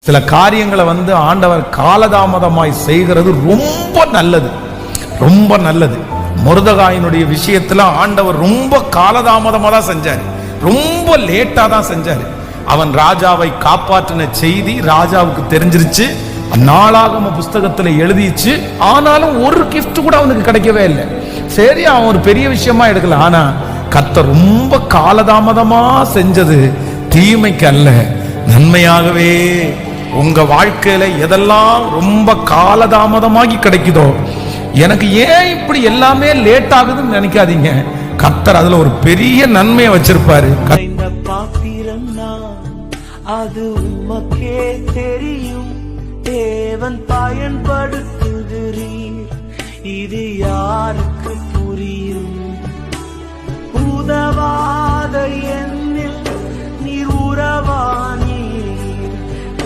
சில காரியங்களை ஆண்டவர் காலதாமதமாய் செய்கிறது ரொம்ப நல்லது, ரொம்ப நல்லது. மொர்தெகாயினுடைய விஷயத்துல ஆண்டவர் ரொம்ப காலதாமதமா தான் செஞ்சாரு, ரொம்ப லேட்டா தான் செஞ்சாரு. அவன் ராஜாவை காப்பாற்றின செய்தி ராஜாவுக்கு தெரிஞ்சிருச்சு, நாளாகம புஸ்தகத்துல எழுதிச்சு. ஆனாலும் ஒரு கிஃப்ட் கூட அவனுக்கு கிடைக்கவே இல்லை. சரி, அவன் ஒரு பெரிய விஷயமா எடுக்கல. ஆனா கர்த்தர் ரொம்ப காலதாமதமா செஞ்சது தீமைக்கு அல்ல, நன்மையாகவே. உங்க வாழ்க்கையில எதெல்லாம் ரொம்ப காலதாமதமாகி கிடைக்குதோ, எனக்கு ஏன் இப்படி எல்லாமே லேட் ஆகுதுன்னு நினைக்காதீங்க. கர்த்தர் அதுல ஒரு பெரிய நன்மையை வச்சிருப்பாரு. அது உமக்கே தெரியும், தேவன் பயன்படுத்துகிறீர், இது யாருக்கு புரியும்? உதவாத எண்ணில் நீர் உறவா